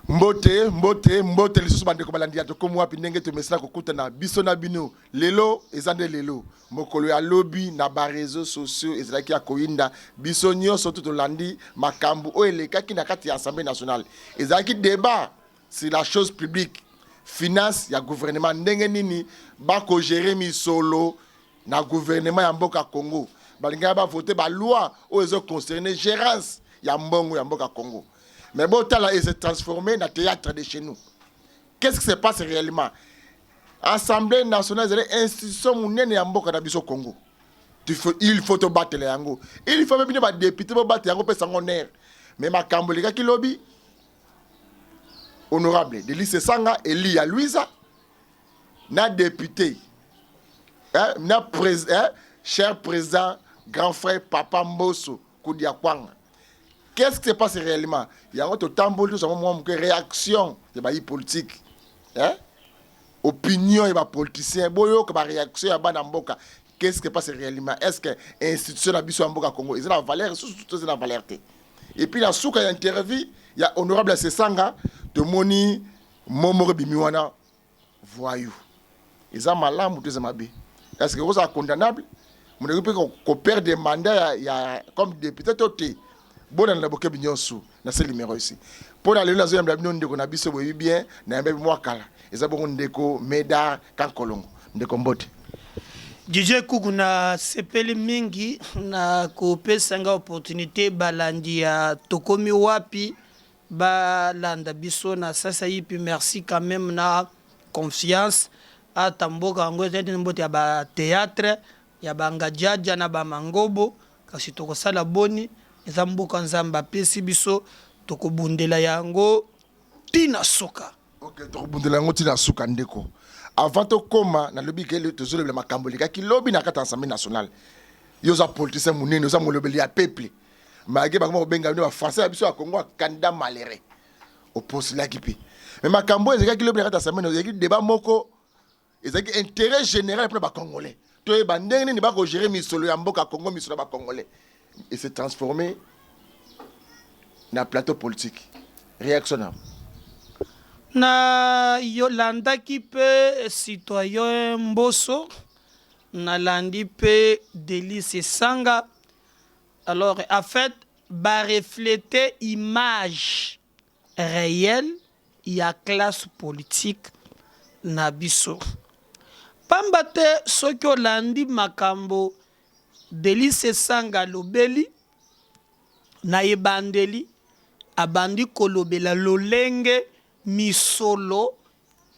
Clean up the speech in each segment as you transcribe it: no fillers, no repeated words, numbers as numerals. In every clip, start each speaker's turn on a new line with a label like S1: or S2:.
S1: Mbote lisusu bandeko balandi ya tokomo wapi ndenge tomesana kokuta na biso na bino lelo ezande lelo mokolo ya lobi na ba réseaux sociaux ezalaki ya koyinda biso nyonso to tolandi makambo oyo elekaki na kati ya Assemblée nationale ezalaki débat sur la chose publique finance ya gouvernement ndenge nini bako gérer misolo na gouvernement ya mboka Congo balinga ba voter ba loi oyo ezo concerner gérance ya mbongo ya mboka Congo. Mais bon, là, il s'est transformé dans le théâtre de chez nous. Qu'est-ce qui se passe réellement? Assemblée nationale, c'est l'institution mounene au Congo. Il faut te battre les yango. Il faut même des députés pour battre les yango pour s'engonner. Mais ma cambolika qui lobby, honorable, de lycée Sanga, Elia Louisa, na député, na cher président, grand frère, papa Mbosso, Koudia Kwanga. Qu'est-ce qui se passe réellement? Il y a un tambour de réaction de la politique. Opinion de la politicien. Réaction de la mboka. Qu'est-ce qui se passe réellement? Est-ce que l'institution de la mboka Congo, ils ont la valeur, surtout la valeur. Et puis, dans il y a interview, il y a honorable Sesanga, de Moni, Momore Bimiwana, voyou. Ils ont malin, est-ce que vous êtes condamnable? Vous avez qu'on perd des mandats comme député. Bon dans la boke binyonsu na ce numéro ici pour aller la zone de ndeko na biso boyi bien na mbe mwakala eza bongo ndeko meda kankolongo ndeko mbote
S2: DJ Kuku na sepeli mingi na kopesa nga opportunité balandi ya tokomi wapi balanda biso na sasa yipi merci quand même na confiance atamboka ngo tete mbote ya ba théâtre ya banga jaja na ba mangobo kasi tokosala boni Zambuka nzamba pesi biso tokobundela yango tina suka.
S1: OK, tokobundela yango tina suka ndeko. Avant to koma na lobi ke le tozolo le makambolika ki lobi na kata Assemblée nationale. Yoza politicien munene yoza molobeli ya peuple. Mage ba ko benga ba français biso ya Congo candidat maléré. Au poste la kipi. Mais makambo ezaki lobi na kata Assemblée nationale débat moko ezaki intérêt général pour ba congolais. To e bandenge ni ba ko gérer misolo ya mboka Congo misolo ba congolais. Et s'est transformé dans un plateau politique. Réactionnable.
S2: Na Yolanda qui peut citoyen Mbosso, na landi peut Délice Sanga. Alors, en fait, va refléter image réelle, il y a classe politique na biso. Pambate ce que landi makambo Délice Sanga lobeli na ebandeli abandi kolobela lolenge misolo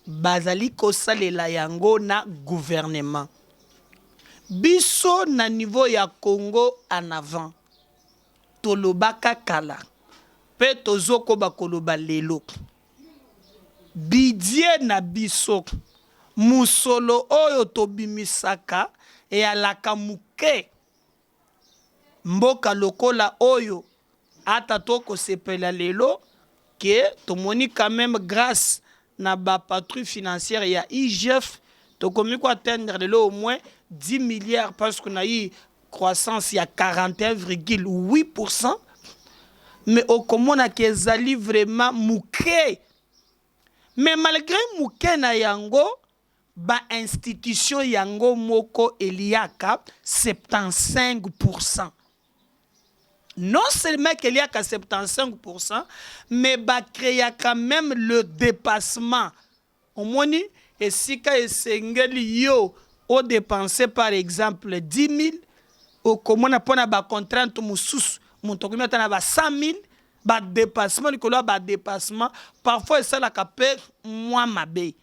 S2: bazali kosalela yango na gouvernement biso na niveau ya Congo en avant tolobaka kala pe tozoko bakoloba lelo bidie na biso musolo oyo tobimisaka e alaka muke mboka lokola oyo ata toko sepela lelo que tomoni quand même grâce na ba patrouille financière ya IGF to komi ko atteindre lelo au moins 10 milliards parce qu'on a eu croissance ya 41,8% mais au komona ke zali vraiment mouké mais malgré mouké na yango ba institution yango moko eliaka 75%. Non seulement qu'il y a qu'à 75%, mais bah créer quand même le dépassement. Au moins, et si quand il yo au dépenser par exemple 10 000, au comment on a pas contrainte moussous, mon tokumi a ba 100 000, bah dépassement, Nicolas bah dépassement. Parfois ça la capé moi ma bé.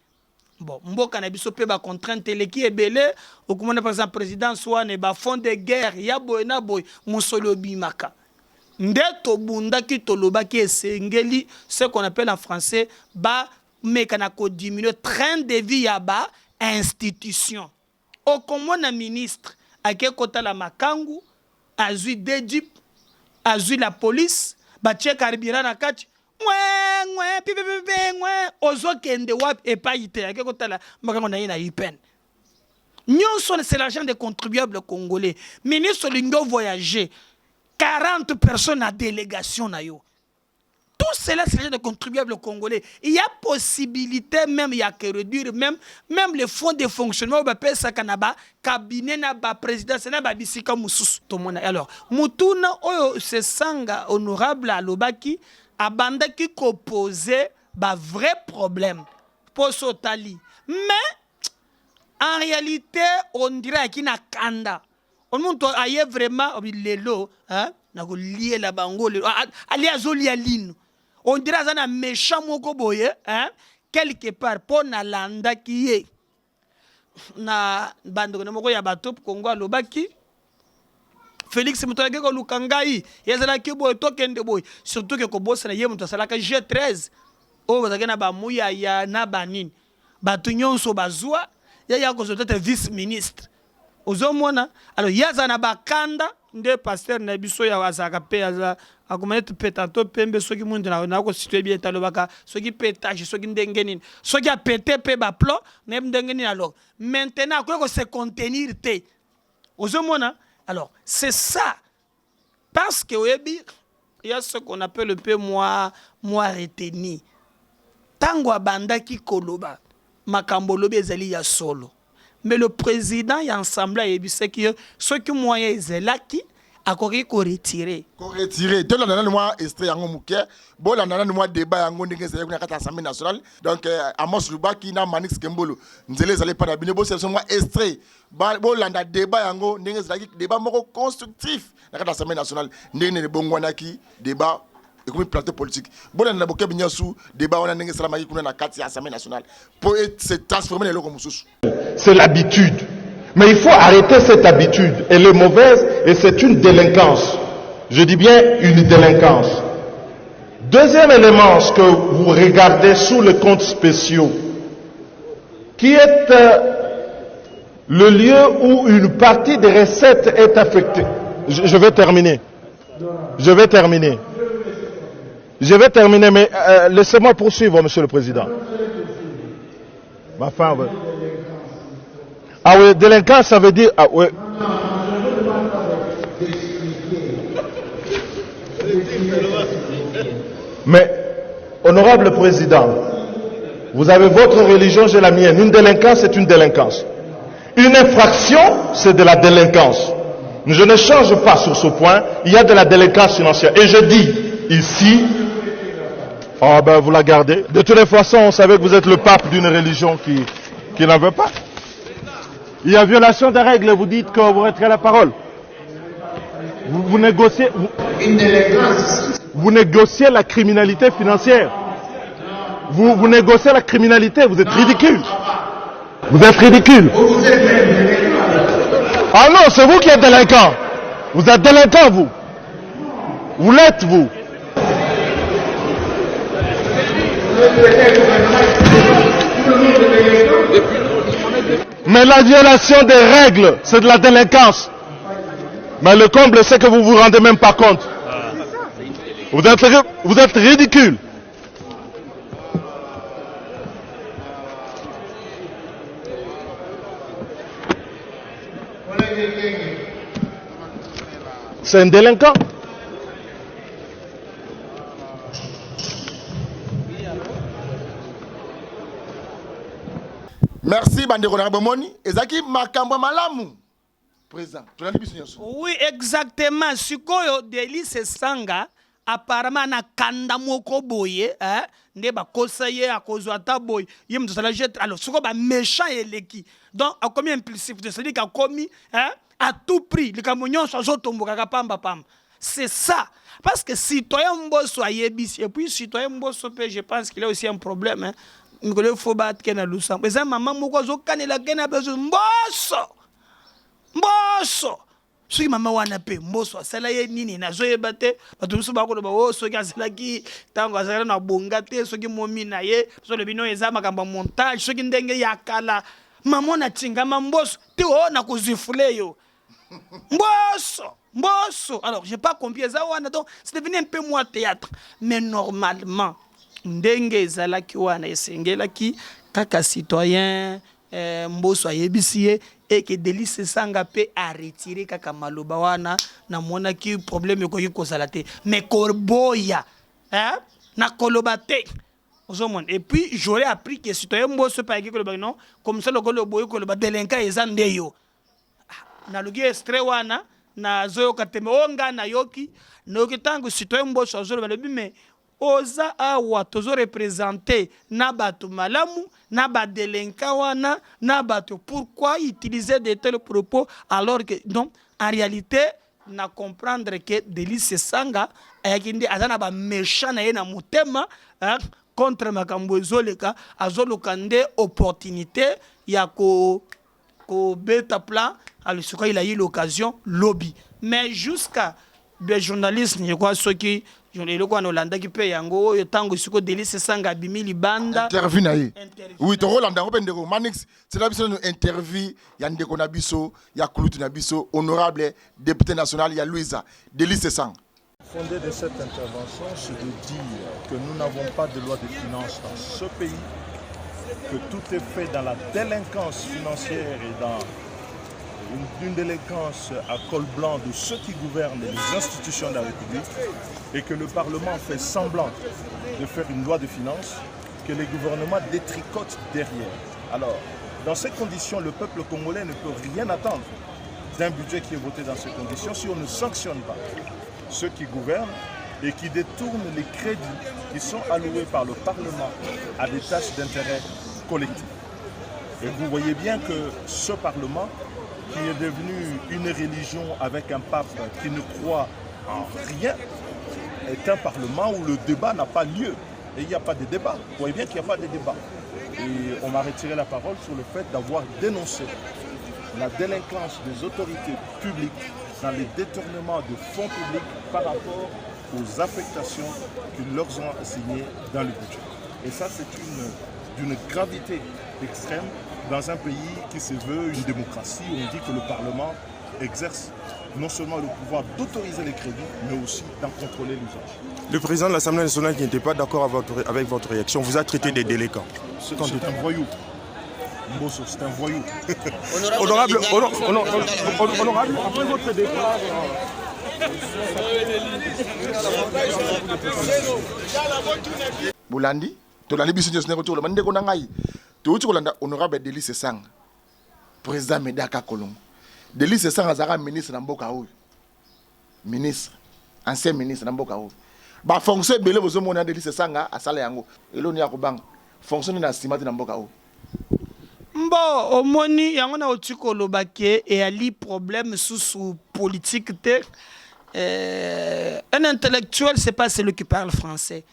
S2: Bon, mboka na biso pe ba contrainte le qui est belé, au comment par exemple président soit ne ba fond de guerre, ya boy na boy, musolo bimaka. Ndeto bunda ki toloba ki esengeli ce qu'on appelle en français ba mekanako diminuer train de vie ya ba institution. Au comment na ministre ake kota la makangu azui dedip azui la police ba che carburant na kati ozo kende wap et pas ite ake kota la makangu na ina ipen. Nyonso c'est l'argent des contribuables congolais. Ministre lingo voyager 40 personnes à délégation na yo. Tout cela, c'est des contribuables congolais. Il y a possibilité même, il y a que réduire même les fonds de fonctionnement, ça kanaba, cabinet na ba président, c'est na ba bisika mususu to mona. Alors, mutuna oyo se sanga honorable alobaki abanda ki ko poser ba vrai problème pour sotali. Mais en réalité, on dirait qu'il n'a kanda. On montre ailleurs vraiment lelo, hein, na ko lier la bango, ali azoli aline. On dirait que c'est un méchant moko boye, hein, quelque part, pour na landa qui est. Na bando na moko ya batop Congo alobaki. Félix Mutoyage ko lukangai, yezala ki boy tokende boy, surtout que ko bossa na ye muto salaka G13. O bazaka na ba muya ya na banini. Batu nyonso bazwa, ya ko peut-être vice-ministre. Ozomona, alors yaza na bakanda nde pasteur na biso ya wazaka pe yaza akomanete petato pembe soki mundu na ko situe bien talobaka soki pétage soki ndengeni soki a pété pe ba plan na ndengeni alors maintenant ko se contenir te ozomona alors c'est ça parce que oyebi il y a ce qu'on appelle le peu moi retenu tango abanda ki koloba makambo lobi ezali ya solo. Mais le président y a ensemble et c'est que ceux qui moyens zelaki a corrigé ko retirer.
S1: Ko retirer. Tout le monde moi extrait yango muke. Bon la nana moi débat yango ndenge zele kuna kata Assemblée nationale. Donc Amos Lubaki na Manix Kembolo. Nzele zale pas bine bo c'est moi extrait. Bon la débat yango ndenge zele débat moko constructif na kata Assemblée nationale. Ndenge ne bongwana ki débat et comme plateau politique. Bon la boke binyasu débat on a ndenge salama ki kuna na kati Assemblée nationale. Pour se transformer les loko mususu.
S3: C'est l'habitude. Mais il faut arrêter cette habitude. Elle est mauvaise et c'est une délinquance. Je dis bien une délinquance. Deuxième élément, ce que vous regardez sous les comptes spéciaux, qui est le lieu où une partie des recettes est affectée. Je vais terminer. Je vais terminer, mais laissez-moi poursuivre, Monsieur le Président. Ma femme. Ah oui, délinquance, ça veut dire... Ah oui. Mais, honorable président, vous avez votre religion, j'ai la mienne. Une délinquance, c'est une délinquance. Une infraction, c'est de la délinquance. Je ne change pas sur ce point. Il y a de la délinquance financière. Et je dis ici... Oh ben, vous la gardez. De toutes les façons, on savait que vous êtes le pape d'une religion qui n'en veut pas. Il y a violation des règles, vous dites que vous retirez la parole. Vous négociez... Vous négociez la criminalité financière. Vous négociez la criminalité, vous êtes ridicule. Vous êtes ridicule. Ah non, c'est vous qui êtes délinquant. Vous êtes délinquant, vous. Vous l'êtes, vous. Mais la violation des règles, c'est de la délinquance. Mais le comble, c'est que vous vous rendez même pas compte. Vous êtes ridicule. C'est un délinquant.
S1: Merci Bandeko Nabomoni. Ezaki makambo malamu. Président,
S2: oui, exactement. Sikoyo Délice Sanga apparemment na kanda moko boye, hein, ne ba kosaye a kozwa ta boy. Yem to sala jet alors siko ba méchant eleki. Donc a commis impulsif de celui qui a commis, hein, à tout prix le kamonyon so zotomboka ka pamba pam. C'est ça. Parce que citoyen mboso ayebisi et puis citoyen mboso pe je pense qu'il a aussi un problème, hein. Il faut battre Kena Lusam. Mais ça, maman, moi, je connais la Kena besoin. Mbosso. Si maman wana pe mbosso, cela y est nini na zoye bate, batu musu bako ba o so cela qui tango azala na bongate, so ki momi na ye, so le bino eza makamba montage, so ki ndenge yakala. Maman na tinga mbosso, te o na kozifule yo. Mbosso. Alors, j'ai pas compris ça wana donc c'est devenu un peu moins théâtre, mais normalement ndenge ezalaki wana esengelaki kaka citoyen mboso ayebisi et que Délice Sanga pe a retiré kaka maloba wana na monaki problème ekoki kozala te mais korboya hein na kolobate. Et puis j'aurais appris que citoyen mboso par exemple non comme ça le boyo ko le délinquant ezande yo. Na lugi extrait wana na zoyo kateme onga na yoki tango citoyen mboso zo le mais oza awa tozo représenter na bato malamu na ba délinquant wana na bato pourquoi utiliser de tels propos alors que non en réalité na comprendre que Délice Sanga ayakindi azana ba méchant na ye na motema contre makambo ezoleka azoluka nde opportunité ya ko beta plan alisuka il a eu l'occasion lobby mais jusqu'à des journalistes ni quoi ceux qui le quoi Hollande qui paye yango yo tango siko Délice Sanga bimili banda
S1: interview na ye oui to Hollande ko pendeko manix c'est la biso interview ya ndeko na biso ya kulutu na biso honorable député national ya Louisa Délice Sanga.
S3: Le fondé de cette intervention, c'est de dire que nous n'avons pas de loi de finances dans ce pays, que tout est fait dans la délinquance financière et dans une délinquance à col blanc de ceux qui gouvernent les institutions de la République et que le Parlement fait semblant de faire une loi de finances que les gouvernements détricotent derrière. Alors, dans ces conditions, le peuple congolais ne peut rien attendre d'un budget qui est voté dans ces conditions si on ne sanctionne pas ceux qui gouvernent et qui détournent les crédits qui sont alloués par le Parlement à des tâches d'intérêt collectif. Et vous voyez bien que ce Parlement, qui est devenu une religion avec un pape qui ne croit en rien, est un Parlement où le débat n'a pas lieu. Et il n'y a pas de débat. Vous voyez bien qu'il n'y a pas de débat. Et on m'a retiré la parole sur le fait d'avoir dénoncé la délinquance des autorités publiques dans les détournements de fonds publics par rapport aux affectations qu'ils leur ont assignées dans le budget. Et ça, c'est d'une gravité extrême dans un pays qui se veut une démocratie où on dit que le Parlement exerce non seulement le pouvoir d'autoriser les crédits, mais aussi d'en contrôler l'usage.
S4: Le président de l'Assemblée nationale qui n'était pas d'accord avec votre réaction vous a traité des délinquants.
S3: C'est un voyou. Mbosso, c'est un voyou.
S4: Honorable, après votre départ...
S1: Bolandi, tolandi biso nyos neko tolo mande ko na ngai. To uti kolanda honorable Délice Sanga. Président Medaka Kolongo. Délice Sanga azaka ministre na mboka oyo. Ministre, ancien ministre na mboka oyo. Ba fonction belé bozo mona Délice Sanga asala yango. Eloni ya kobanga. Fonction na stimate na mboka oyo.
S2: Mbo omoni yango na otiko lobake et ali problème sous politique te. Un intellectuel c'est pas celui qui parle français.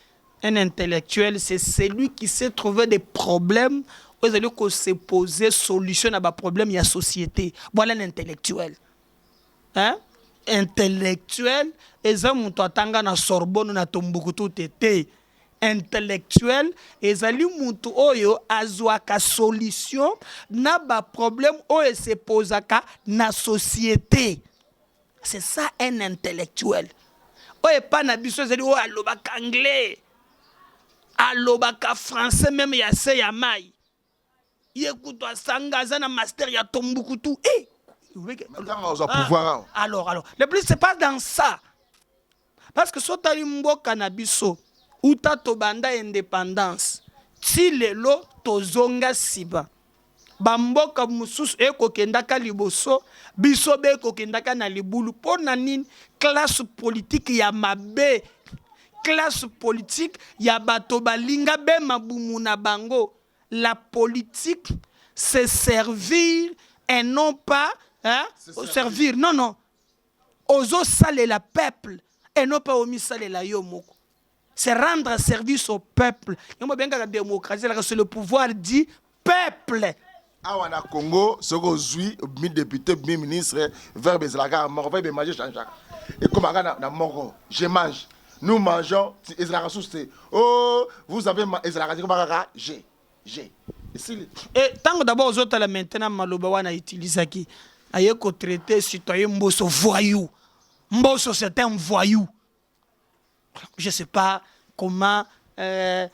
S2: Un intellectuel c'est celui qui sait trouver des problèmes où il faut se poser solution à des problèmes de la société. Voilà un intellectuel. Hein? Intellectuel et ça mon tanga na Sorbonne na Tombouctou tété. Intellectuel ezali mutu oyo azwaka solution na ba problème oyo se posaka na société. C'est ça un intellectuel. Oyo pas na biso ezali oyo alobaka anglais, alobaka français même ya se ya mai. Yekuto asanga za na master ya Tombouctou. Alors, le plus c'est pas dans ça. Parce que sotali mboka na biso uta tobanda indépendance ti lelo tozonga siba bamboka mususu ekokendaka liboso biso be ekokendaka na libulu mpo na nini classe politique ya mabe classe politique ya bato balinga be mabumu na bango. La politique c'est servir et non pas servir non ozo sale la peuple et non pas omi sale la yo moko. C'est rendre service au peuple. La démocratie, c'est le pouvoir du peuple.
S1: Awana Congo, ce que je mi député, mi ministre, vers Bezlaga, mort, vers manger Jean-Jacques. Et comme na mort, je mange. Nous mangeons. Oh, vous avez j'ai.
S2: Et tant que d'abord, aux autres, maintenant, Maloba a utilisé qui a traité citoyen Mbosso voyou. Mbosso, c'est un voyou. Je ne sais pas comment un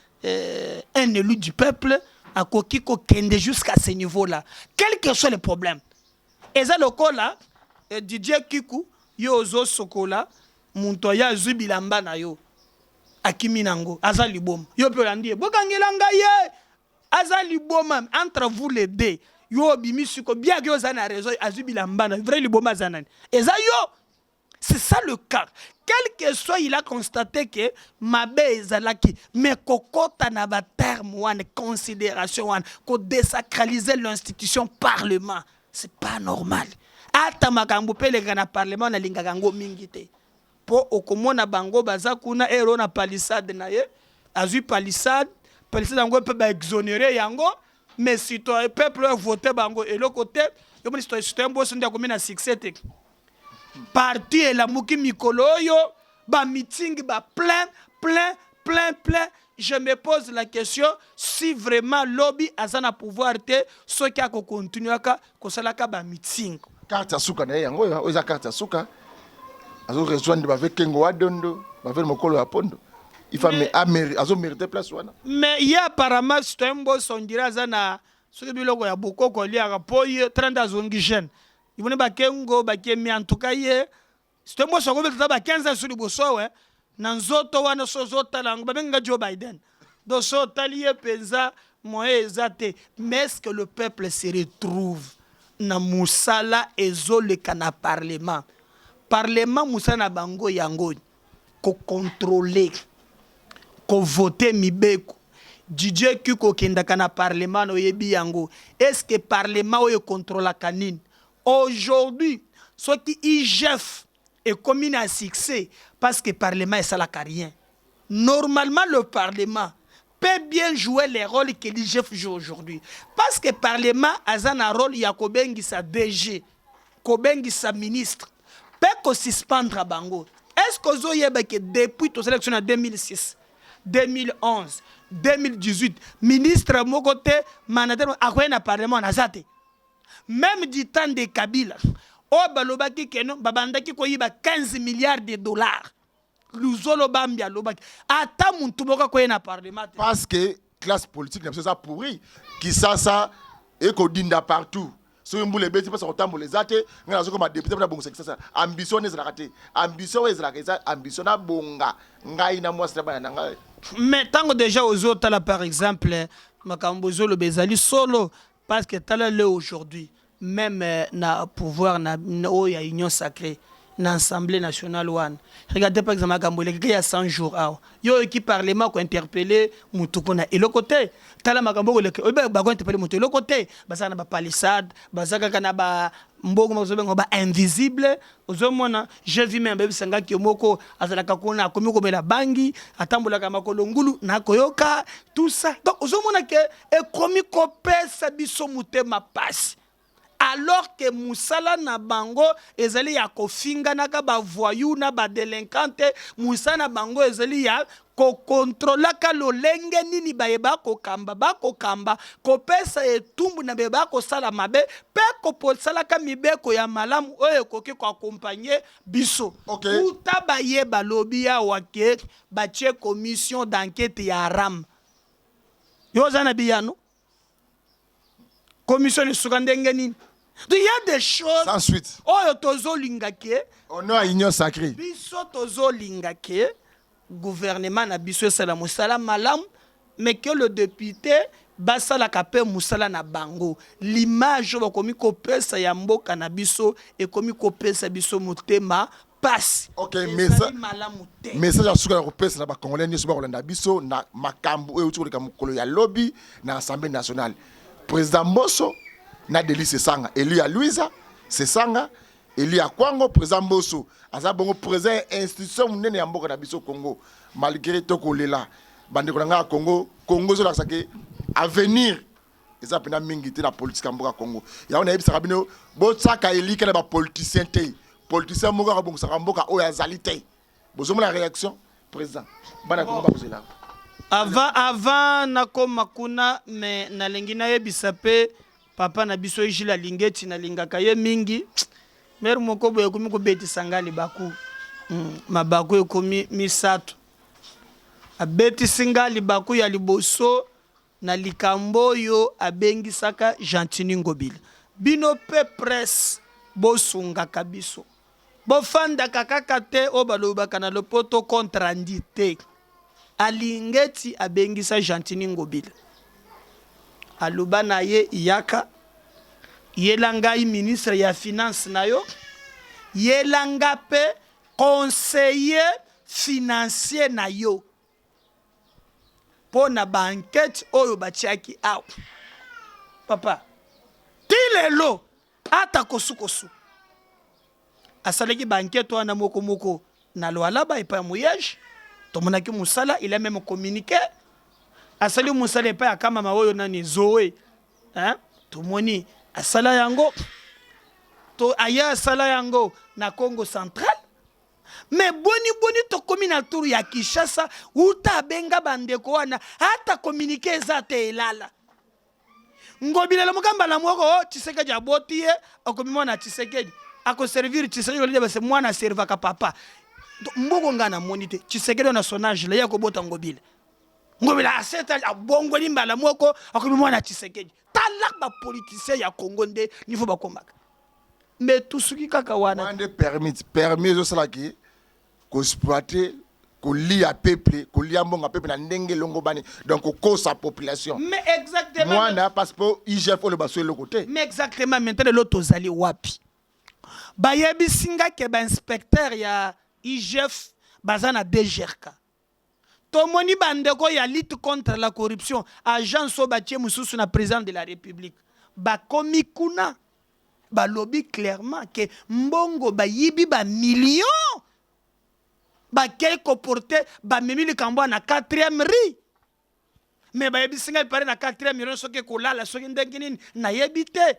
S2: élu du peuple a kokiko kende jusqu'à ce niveau-là. Quel que soit le problème. Et ça, le cas là, Didier Kikou, yo zo sokola, Muntoya Zubilamba na yo. akimi nango aza liboma yo pe olandi ye bokangela ngai ye aza liboma entre vous les deux yo bimisi ko bien que oza na raison azwi bilamba na vrai liboma aza nani eza yo. C'est ça le cas. Quel que soit, il a constaté que mabe ezalaki, mais kokota na ba terme wane considération wane, ko désacraliser l'institution parlement, c'est pas normal. Ata makambo pele kana parlement na linga kango mingite. Po okomona bango baza kuna ero na palissade na ye, azui palissade yango pe ba exonérer yango, mais si toi peuple voter bango et le côté, yo moni citoyen bosso ndia komina succès. Parti et la mouki mikolo yo ba meeting ba plein. Je me pose la question si vraiment lobby azana pouvoir te so ki ako continuer ka ko sala ka ba meeting
S1: carte suka na yango yo eza carte suka azo rejoindre ba avec Kengo Adondo ba avec mokolo ya pondo il faut azo mériter place wana
S2: mais il y a apparemment stembo sondira azana so ke biloko ya bokoko liaka po ye 30 zongi jeune ibone ba Kengo ba kemi en tout cas ye stembo so ko betata ba 15 sur liboso we na nzoto wana so zota lango ba benga Joe Biden do so taliye penza moye ezate mais est-ce que le peuple se retrouve na musala ezoleka na parlement musana bango yango ko contrôler ko voter mibeko DJ Kuko kendaka na parlement no yebi yango est-ce que parlement oyo contrôle kanine aujourd'hui ce qui IGF est commis à succès parce que le parlement est la rien. Normalement le parlement peut bien jouer les rôles que l'IGF joue aujourd'hui parce que le parlement a un rôle ya kobengi sa DG kobengi sa ministre peut suspendre à bango. Est-ce que vous avez que depuis ton sélection en 2006 2011 2018 ministre mokote mandataire a parlement nazate même du temps de Kabila o balobaki keno babandaki ko yiba 15 milliards de dollars luzolo bambia lobaki ata muntu boka ko na parlement
S1: parce que classe politique n'a pas pourri qui ça et ko dinda partout so mbule beti parce que tambo les ate ngana zo ko ma député na bongo ça ambition ezala raté ambition ezala kaza ambition na bonga ngai na moi c'est ba na ngai
S2: mais tango déjà aux autres là par exemple makambo zo le bezali solo parce que tala le aujourd'hui même na pouvoir na ya union sacrée na assemblée nationale one regardez par exemple Gambole il y a 100 jours yo qui parlement ko interpeller mutuko na et le côté tala makambo le ba ko interpeller mutuko le côté bazana ba palissade bazaka kana ba mbogo mazobengo ba invisible ozomona je vis même bisanga ki moko azalaka kona komi ko bela bangi atambola ka makolo ngulu na koyoka tout ça donc ozomona que e komi ko pesa biso mutema passe alors que musala na bango ezali ya kofinga naka ba voyou na ba délinquante musala na bango ezali ya ko contrôler ka lolenge nini bayeba ko kamba ko pesa etumbu na beba ko sala mabe pe ko posala ka mibeko ya malamu oyo koki ko accompagner biso uta bayeba lobi ya wake batie commission d'enquête ya ram yo zana biyano commission ni sukandenge nini. Il y a des choses.
S1: Sans suite.
S2: Oh, tozo lingake.
S1: On a union sacrée.
S2: Biso tozo lingake. Gouvernement na biso sala musala malam, mais que le député basala kapé musala na bango. L'image va komi ko pesa ya mboka na biso et komi ko pesa biso motema passe.
S1: OK, message à suka ko pesa na ba congolais ni so ba kolanda biso na makambo e utu ko mukolo ya lobby na assemblée nationale. Président Mbosso na Delice Sanga, Elia Louisa, c'est Sanga, Elia Kwango, président Mbosso, aza bongo président institution munene ya mboka na biso Congo, malgré toko lela, bande ko nga Congo zo la sake avenir eza pena mingi te na politique ya mboka Congo. Ya ona yebisa kabino bo tsaka eli kana ba politicien te. Politicien moko ka bongo saka mboka o ya zali te. Bozomo la réaction président. Bana ko ba bozela.
S2: Avant nakoma kuna me na lengina yebisa pe papa na biso ijila lingeti na lingaka ye mingi mer moko boye komi ko beti sangali baku mabaku ekomi misato abeti singali baku ya liboso na likambo yo abengisaka Gentini Ngobila bino pe presse bosunga kabiso bofanda kakaka te o balobaka na lopoto contrandité alingeti abengisa Gentini Ngobila aloba na ye iyaka yelanga ministre ya finance na yo yelanga pe conseiller financier na yo pona banquette oyo batiaki aw papa tilelo ata kosukosu asalaki banquette wana moko moko na loalaba epa moyage tomonaki musala il a même communiqué asali musala epa akama maoyo nani Zoé hein tomoni asala yango to aya asala yango na Congo central mais boni to komi na tour ya Kinshasa uta benga bandeko wana hata communiqué eza te elala Ngobila la mukamba la mwoko Tshisekedi aboti ye akomi mwana Tshisekedi ako servir Tshisekedi olide base mwana serva ka papa mboko ngana monite Tshisekedi na sonage la yako bota Ngobila aseta abongo limba la mwoko akomi mwana Tshisekedi talak ba politicien ya Congo nde niveau ba kombaka mais tout ce qui kaka wana
S1: mwande permis zo salaki ko exploiter ko lia peuple ko lia mbonga peuple na ndenge longo bani donc ko sa population
S2: mais exactement
S1: moi na passeport IGF le baso le côté
S2: mais exactement maintenant l'autre zali wapi bayebi singa ke ba inspecteur ya IGF bazana DGRK tomoni bandeko ya lutte contre la corruption agence obatie mususu na président de la République bakomi kuna balobi clairement que mbongo bayibi ba millions ba quelque porter ba memi le kambo na 4e riz mais ba yebi singa pare na 4e million soki kolala soki ndengini na yebite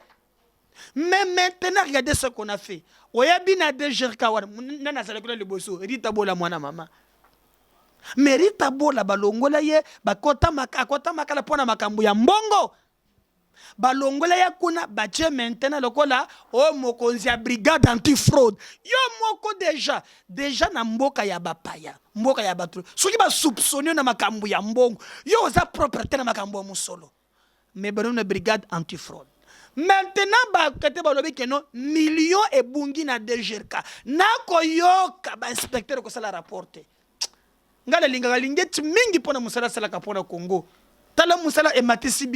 S2: mais maintenant regardez ce qu'on a fait oyebi na DGRK wana nana sala kula liboso Rita Bola mwana mama mais Rita Bola balongola ye bakota makala pona makambu ya mbongo balongola ya kuna bache maintenant lokola o mokonzi ya brigade anti-fraude yo moko déjà na mboka ya bapaya mboka ya batu soki ba soupçonner na makambu ya mbongo yo za propriété na makambu ya musolo mais bano na brigade anti-fraude maintenant ba kete balobi que non million e bungi na DGRK na koyoka ba inspecteur ko sala rapporter ngala linga lingeti mingi pona musala sala kapona Congo tala musala ematisi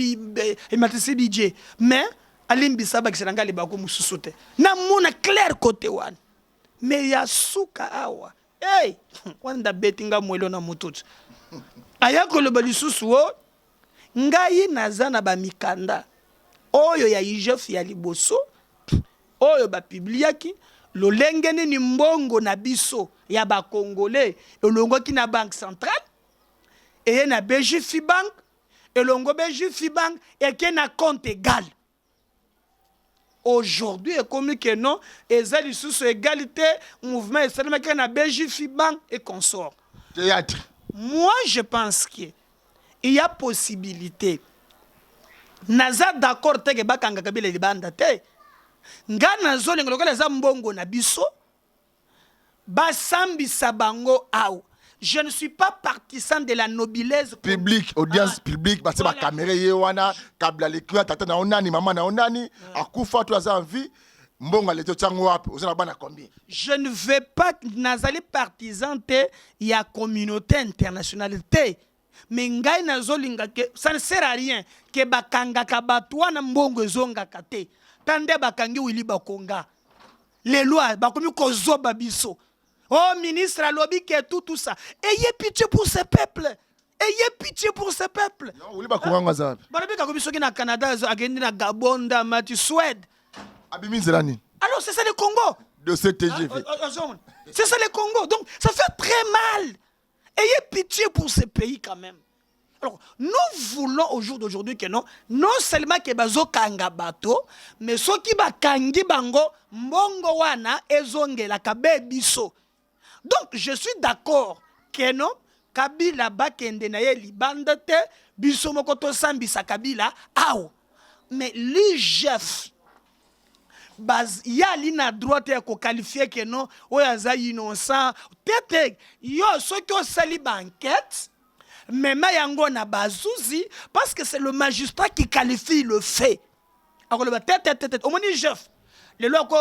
S2: bidje mais alimbi saba kiseranga libako mususote na mona clair côté wan mais ya suka awa hey wanda betinga mwelo na mututu ayako lo balisusu o ngai nazana ba mikanda oyo ya IGF ya liboso oyo ba publiaki lo lengene ni mbongo na biso ya ba congolais elongo ki na banque centrale et na BGF bank elongo BGF bank et qui na compte égal aujourd'hui comme que non ezali sous égalité mouvement et seulement que na BGF bank et consort
S1: théâtre
S2: moi je pense que il y a possibilité naza d'accord te ke bakanga kabila libanda te ngana zole ngolokola za mbongo na biso basambisa bango aw je ne suis pas partisan de la noblesse
S1: public audience publique parce que ba caméra yewana kabla lekwa tata na onani mama na onani akufa tu aza en vie mbongo leto tsango wapi ozana bana combien
S2: je ne veux pas nazali partisan te ya communauté internationale te mais ngai nazolinga ke ça ne sert à rien que bakanga kabatwa na mbongo ezonga kate tande bakangi wili bakonga les lois bakomi kozoba biso oh ministre alobi que tout ça ayez pitié pour ce peuple ayez pitié pour ce peuple
S1: non wili bakonga ngaza
S2: balobi ka komiso ki na Canada agendi na Gabon da mati Suède
S1: abimi zelani
S2: alors c'est ça le Congo
S1: de CTG
S2: c'est ça le Congo donc ça fait très mal. Ayez pitié pour ce pays quand même. Alors, nous voulons au jour d'aujourd'hui que non seulement que bazo kanga bato, mais ceux qui ba kangi bango mbongo wana ezonge la kabe biso. Donc, je suis d'accord que non Kabila bakende na ye libanda te biso moko to sambisa Kabila aw. Mais l'IGF baz ya lina droite ya ko qualifier que non oyaza innocent tete yo soki osali banquette même yango na bazuzi parce que c'est le magistrat qui qualifie le fait alors le tete omoni chef le loko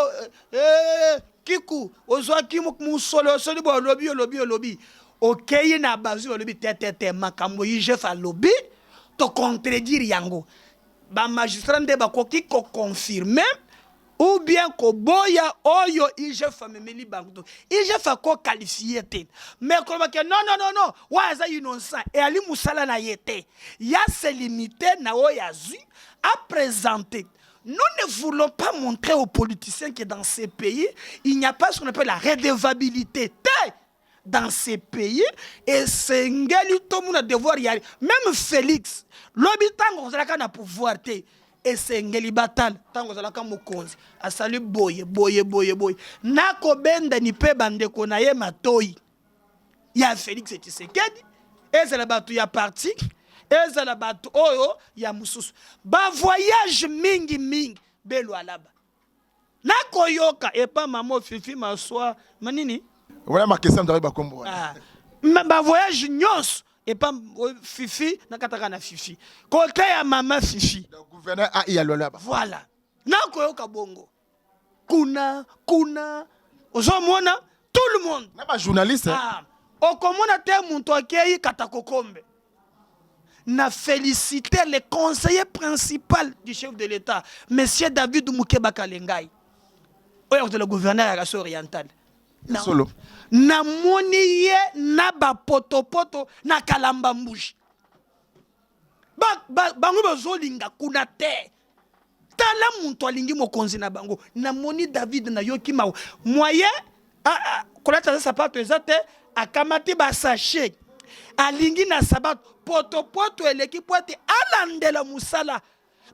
S2: kiku ozwa kimu musolo soli bo lobi okei na bazwi balobi te makambo IGF alobi to contredire yango ba magistrat nde bakoki ko confirmer ou bien ko boya oyo IGF amemeli bango IGF ko qualifier te mais ko ba ke non wa za innocent et ali musala na yete ya se limiter na oyazu à présenter. Nous ne voulons pas montrer aux politiciens que dans ces pays, il n'y a pas ce qu'on appelle la redevabilité dans ces pays. Et c'est un gars tout le monde a devoir y aller. Même Félix, l'habitant, on a un pouvoir. Et c'est un gars batal. Tant qu'on a un mokonzi. A salut boye. Nako benda ni pe bande konaye matoi. Il y a Félix et Tshisekedi. Et c'est là-bas tout y a parti. Ezala batu oyo ya mususu ba voyage mingi belo alaba na koyoka epa mamo fifi maswa manini
S1: voilà ma question d'arriba kombo
S2: ba voyage nyos epa fifi na kataka na fifi côté ya mama fifi
S1: le gouverneur a y allo là-bas
S2: voilà na koyoka bongo kuna ozomona tout le monde
S1: na ba journaliste
S2: okomona te muntu akei katakokombe n'a félicité le conseiller principal du chef de l'État, M. David Moukeba Kalengai, le gouverneur de la Race orientale.
S1: Solo.
S2: Na moniye na ba poto na kalamba mbushi. Bango bazolinga kuna te. Tala muntu alingi mokonzi na bango. Na moni David na yoki mawo. Moyen kolata sapato ezate akamati ba sachet. Alingi na sabat poto eleki pote alandela musala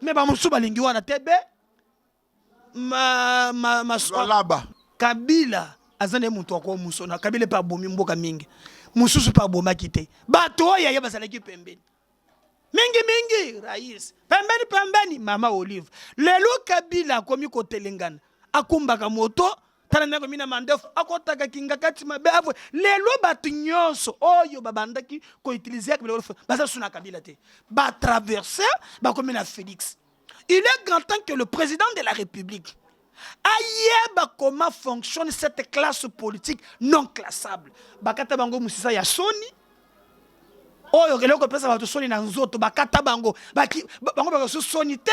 S2: me ba musu balingi wana tebe
S1: laba
S2: Kabila azane muntu akwa musona Kabila pa bomi mboka mingi mususu pa boma kite bato ya yeba salaki pembeni mingi rais pembeni mama Olive lelo Kabila komi ko telengana akumbaka moto tala ndeko mina mandefu akotaka kinga kati mabe avwe lelo batu nyonso oyo babandaki ko utiliser Kabila basa suna Kabila te ba traverser ba comme na Félix. Il est grand temps que le président de la République aille comment fonctionne cette classe politique non classable. Bakata bango musisa ya soni oyo keloko pesa batu soni na nzoto bakata bango bango ba soni te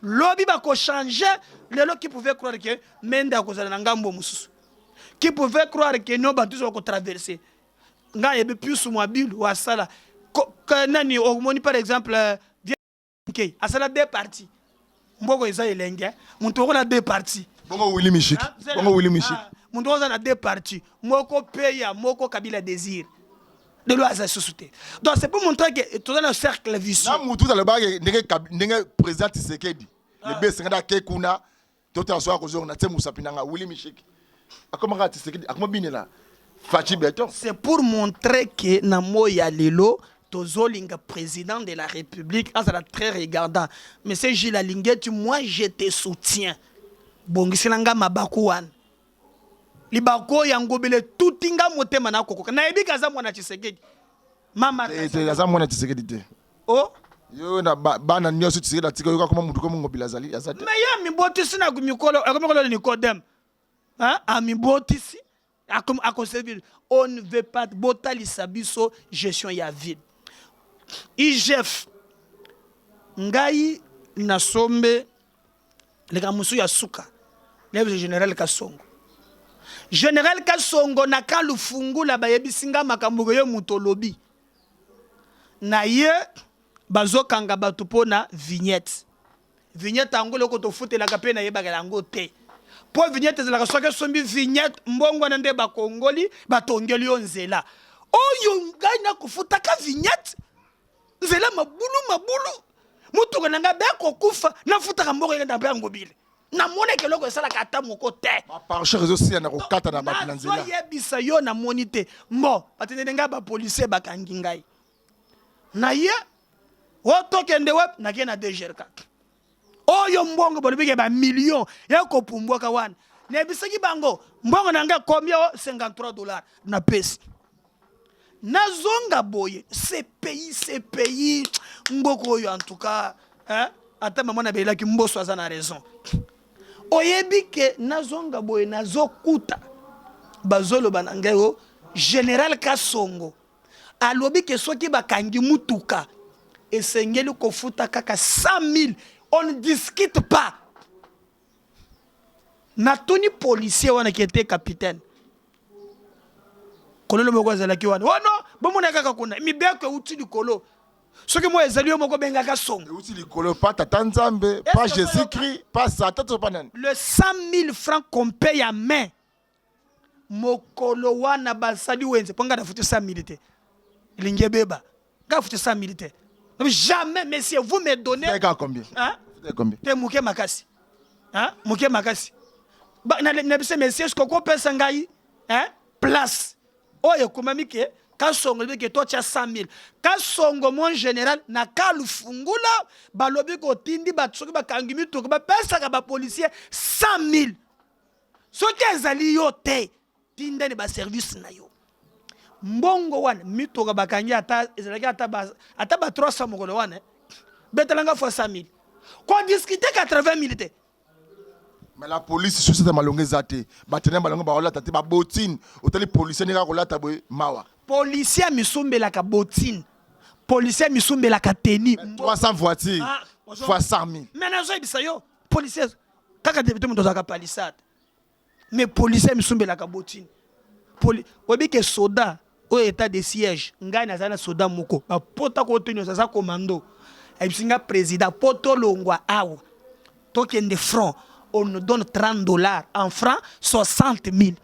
S2: lobby ba ko changer lelo qui pouvait croire que menda ko zala ngambo mususu qui pouvait croire que no batu zo ko traverser nga yebe plus mobile wa sala nani omoni par exemple bien asala deux parties mboko eza elenge muntu ko na deux parties
S1: bongo Willy Michik
S2: muntu ko na deux parties moko peya moko Kabila désir de loi à société. Donc c'est pour montrer que tout dans un cercle vicieux.
S1: Na mutu dans le bas ndenge président Tshisekedi le B50 Kekuna tout en soit cause on a temu sapinanga Willy Michik akomanga Tshisekedi akomobinela Fachi Beton.
S2: C'est pour montrer que na moya lelo tozolinga président de la République ça très regardant monsieur Gilles Alinguetu moi je te soutiens bongisilanga mabakuwan libako yangobele tutinga motema na kokoka na ebika za mwana Tshisekedi mama
S1: za mwana Tshisekedi te
S2: oh
S1: yo na bana nyoso Tshisekedi atika yo kama mutu komo ngobila zali azate
S2: mais ya mibotisi na kumikolo akomikolo ni Nikodem amibotisi akoservir on ne veut pas botalisa biso gestion ya vide IGF ngai na sombe le kamusu ya suka le général Kasongo Général Kasongo na ka lufungu la bayebisinga makambo yo mutolobi na ye bazokanga batu pona vignette angolo ko to futela ka pe na yeba yango te po vignette zela ka soke sombi vignette mbongo na nde ba kongoli batongeli onzela oyo ngai na kufuta ka vignette nzela mabulu mutu ko nanga be ko kufa na futa ka mbongo ngenda be ngobile na mone ke loko sala kata moko te
S1: par cher aussi na ko kata na ba nzela
S2: yebisa yo na monite mbo patene nga ba policier bakangi ngai na ye woto kende web na kena DGR4 oyo mbongo bolibike ba million ya ko pumbwaka wana ne bisaki bango mbongo nanga combien $53 na pesi nazonga boye ces pays mboko yo en tout cas ata maman na belaki mboso azana raison oyebi ke nazonga boye nazokuta bazolo banangayo général Kasongo alobi ke soki bakangi mutuka esengeli kofuta kaka 100 000. On ne discute pas. Natuni policier wana qui était capitaine. Kololo moko azalaki wana. Oh non, bomona kaka kuna. Mibeko uti likolo. Soki mo ezali yo moko benga Kasongo.
S1: Uti likolo pas tata Nzambe, pas Jésus-Christ, pas Satan, pas nan.
S2: Le 100 000 francs qu'on paye à main. Mokolo wana basali wenze ponga na futu 100 000 te. Lingebeba. Ga futu 100 000 te. Jamais, messieurs, vous me donnez.
S1: C'est combien?
S2: Hein?
S1: C'est combien?
S2: Te mouké makasi. Hein? Mouké makasi. Ba na messieurs, ce qu'on peut sangai, hein? Place. Oh, et comme mike, Kasongo que toi tu as 100 000. Kasongo mon général na kalu fungula, balobi ko tindi batsoki ba kangimi to ba pesa ka ba policier 100 000. So ke zali yo te, tinda ni ba service na yo. Mbongo wana mitoka bakangi ata ezalaki ata ba 300 mokolo wana betalanga fois 100 000 quoi discuter 80 000 te.
S1: Mais la police société malonge zate batene malonge ba olata te ba botine otali policier neka kolata boy mawa
S2: Policier misumbela ka botine, policier misumbela ka teni
S1: 300 voitures fois 100 000.
S2: Mais nazo ebisa yo policier kaka député moto zaka palissade mais policier misumbela ka botine obi ke soda au état de siège ngai nazana soda moko ba pota ko tenir ça commando ebisinga président poto longwa awa token de francs on nous donne $30 en francs 60 000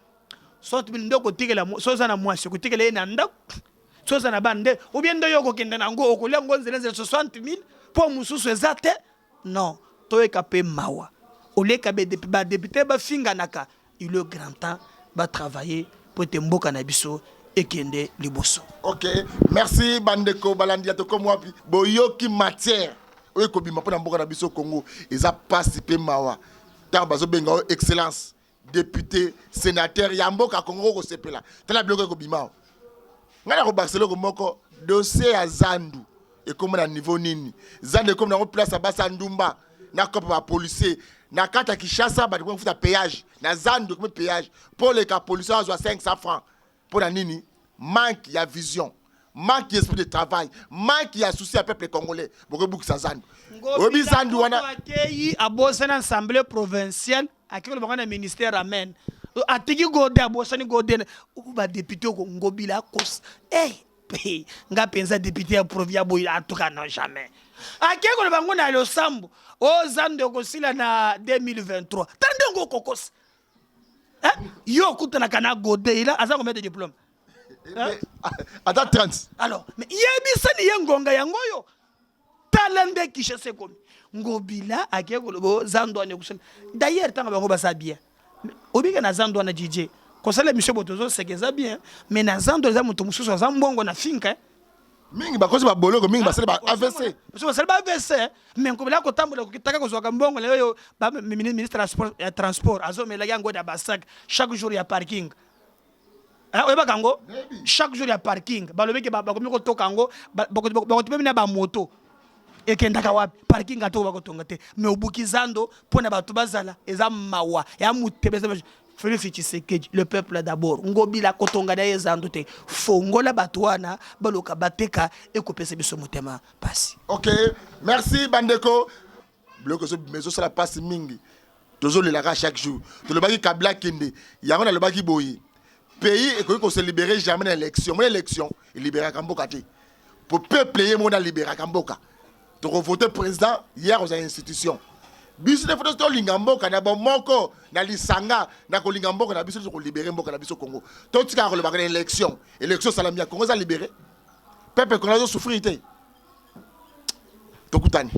S2: ndoko tikela soza na mwasi ko tikela na nda soza na bande ou bien ndo yoko kende na ngo okolia ngo nzele 60 000 pour mususu ezate non to ekape mawa oleka be député ba finga naka il est grand temps ba travailler pour te mboka na biso ekende liboso.
S1: OK, merci bandeko balandia to comme wapi boyoki matière oyo ko bima pona mboka na biso Congo eza participer mawa ta bazo benga excellence député sénateur ya mboka Congo ko sepela tala biloko ko bima ngana ko Barcelone ko moko dossier ya Zandu et comme na niveau nini Zandu comme na place basa ndumba na kopa ba policier na kata Kinshasa ba ko futa péage na Zandu comme péage pour les cas policiers à 500 francs pour la nini manque ya vision manque d'esprit de travail manque ya souci à peuple congolais beaucoup beaucoup ça Zandu obi Zandu wana
S2: akei abosana assemblée provinciale akiko le na ministère amen atiki gode abosani gode ba député ko ngobila kos nga pensa député ya provia boy atuka non jamais akiko le bango na lo sambo o Zandu ko sila na 2023 tande ngo kokos yo kutana kana gode ila azango mettre diplôme
S1: attends 30
S2: alors mais yebisani yengonga yangoyo talende kishese komi ngobila akeko lobo Zandu ane kusana d'ailleurs tanga bango basa bien obika na Zandu ane DJ kosala monsieur botozo sekeza bien mais na Zandu za muto mususu za mbongo na finka
S1: mingi bakozi ba boloko mingi basala ba AVC
S2: parce que ba AVC mais ngobila ko tambola kokitaka kozwaka mbongo leyo ba ministre transport azomela yango da basak chaque jour ya parking oyeba kango chaque jour ya parking balobeke bakomi ko tokango bakotipe na ba moto ekendaka wapi parking ato bakotonga te mais obuki Zando pona batu bazala eza mawa ya mutebeza Félix Tshisekedi le peuple d'abord ngobila kotonga na Zando te fongola batu wana baloka bateka ekopesa biso motema pasi.
S1: OK, merci bandeko bloko so mezo sala pasi mingi tozo le la chaque jour to le baki kabla kende yango na le baki boyi pays et qu'on se libérer jamais dans l'élection moi élection il libérer Kamboka te pour peuple yé mon libérer Kamboka to voter président hier aux institutions biso de photos to lingamboka na bon moko na lisanga na ko lingamboka na biso to libérer mboka na biso Congo to tika ko le baka élection salamia Congo za libérer peuple qu'on a souffrir te to kutani